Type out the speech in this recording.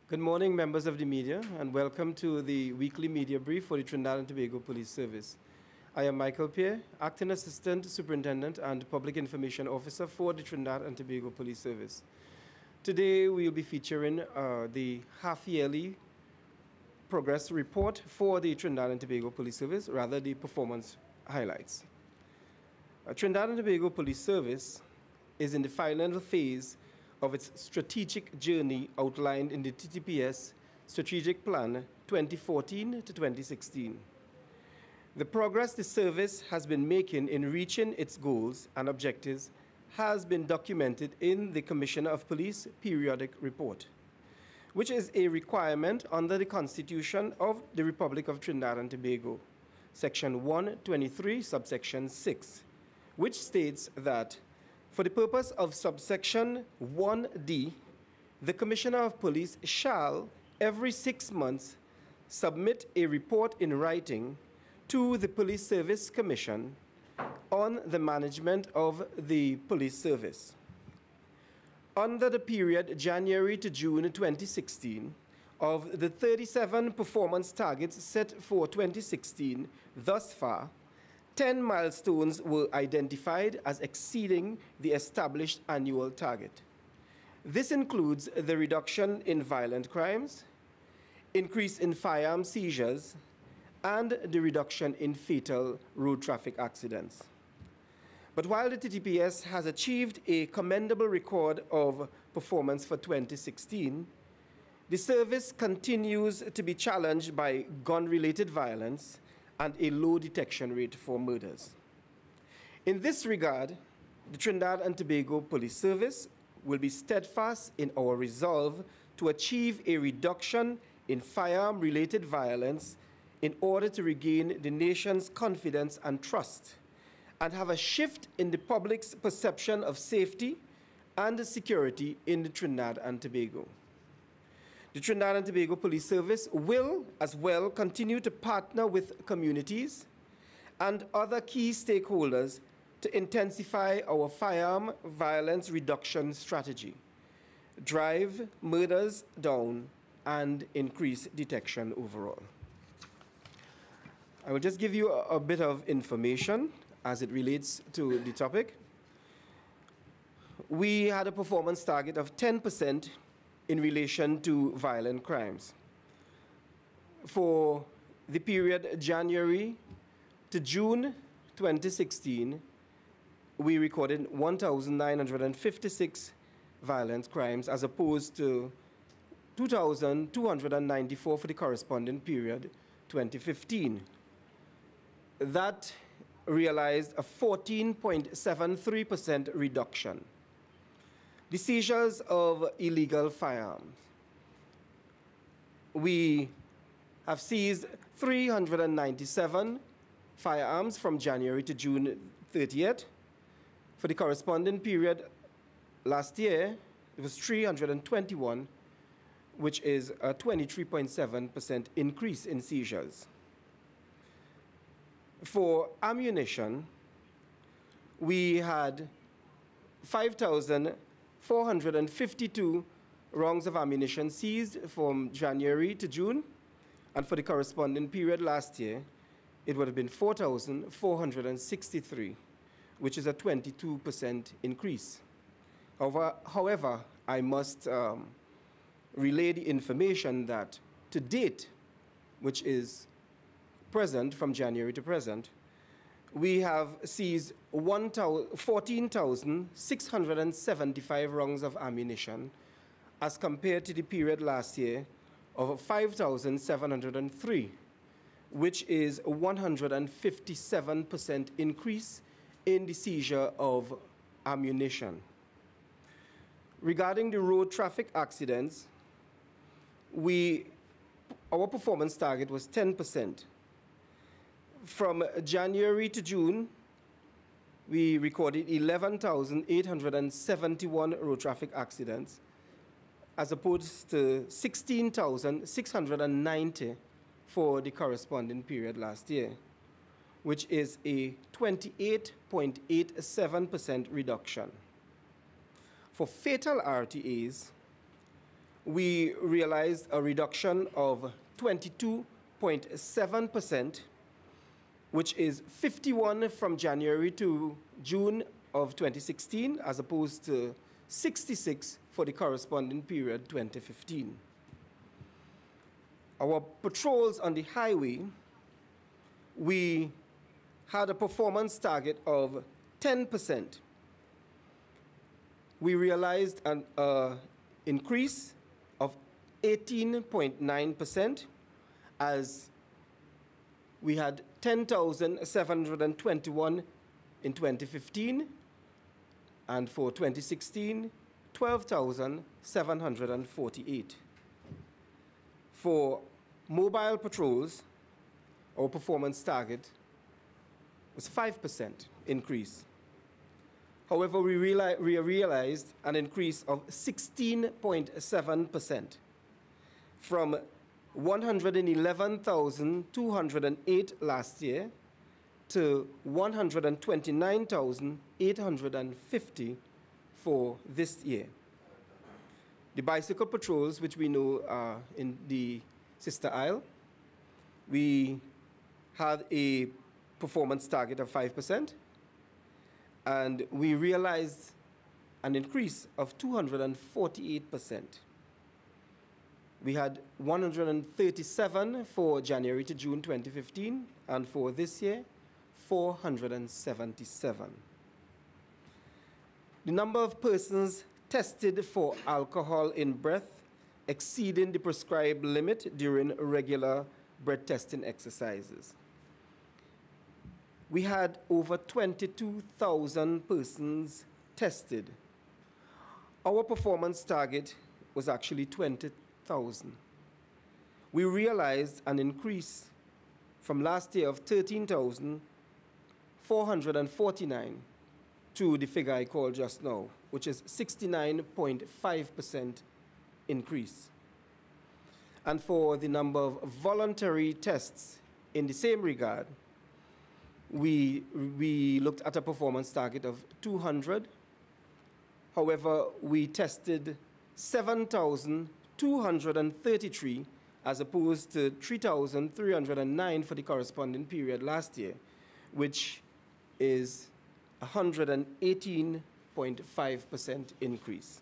Good morning, members of the media, and welcome to the weekly media brief for the Trinidad and Tobago Police Service. I am Michael Pierre, Acting Assistant Superintendent and Public Information Officer for the Trinidad and Tobago Police Service. Today, we will be featuring the half-yearly progress report for the Trinidad and Tobago Police Service, rather the performance highlights. Trinidad and Tobago Police Service is in the final phase of its strategic journey outlined in the TTPS Strategic Plan 2014 to 2016. The progress the service has been making in reaching its goals and objectives has been documented in the Commissioner of Police Periodic Report, which is a requirement under the Constitution of the Republic of Trinidad and Tobago, Section 123, subsection 6, which states that for the purpose of subsection 1D, the Commissioner of Police shall, every 6 months, submit a report in writing to the Police Service Commission on the management of the police service. Under the period January to June 2016, of the 37 performance targets set for 2016 thus far, 10 milestones were identified as exceeding the established annual target. This includes the reduction in violent crimes, increase in firearm seizures, and the reduction in fatal road traffic accidents. But while the TTPS has achieved a commendable record of performance for 2016, the service continues to be challenged by gun-related violence and a low detection rate for murders. In this regard, the Trinidad and Tobago Police Service will be steadfast in our resolve to achieve a reduction in firearm-related violence in order to regain the nation's confidence and trust, and have a shift in the public's perception of safety and security in the Trinidad and Tobago. The Trinidad and Tobago Police Service will, as well, continue to partner with communities and other key stakeholders to intensify our firearm violence reduction strategy, drive murders down, and increase detection overall. I will just give you a bit of information as it relates to the topic. We had a performance target of 10% in relation to violent crimes. For the period January to June 2016, we recorded 1,956 violent crimes as opposed to 2,294 for the corresponding period 2015. That realized a 14.73% reduction. The seizures of illegal firearms. We have seized 397 firearms from January to June 30th. For the corresponding period last year, it was 321, which is a 23.7% increase in seizures. For ammunition, we had 5,452 rounds of ammunition seized from January to June, and for the corresponding period last year, it would have been 4,463, which is a 22% increase. However, I must relay the information that to date, which is present from January to present, we have seized 14,675 rounds of ammunition as compared to the period last year of 5,703, which is a 157% increase in the seizure of ammunition. Regarding the road traffic accidents, our performance target was 10%. From January to June, we recorded 11,871 road traffic accidents, as opposed to 16,690 for the corresponding period last year, which is a 28.87% reduction. For fatal RTAs, we realized a reduction of 22.7%, which is 51 from January to June of 2016, as opposed to 66 for the corresponding period 2015. Our patrols on the highway, we had a performance target of 10%. We realized an increase of 18.9%, as we had 10,721 in 2015, and for 2016, 12,748. For mobile patrols, our performance target was 5% increase. However, we realized an increase of 16.7% from 111,208 last year to 129,850 for this year. The bicycle patrols, which we know are in the sister aisle, we had a performance target of 5%, and we realized an increase of 248%. We had 137 for January to June 2015, and for this year, 477. The number of persons tested for alcohol in breath exceeding the prescribed limit during regular breath testing exercises. We had over 22,000 persons tested. Our performance target was actually 20,000. We realized an increase from last year of 13,449 to the figure I called just now, which is 69.5% increase. And for the number of voluntary tests in the same regard, we looked at a performance target of 200. However, we tested 7,233 as opposed to 3,309 for the corresponding period last year, which is 118.5% increase.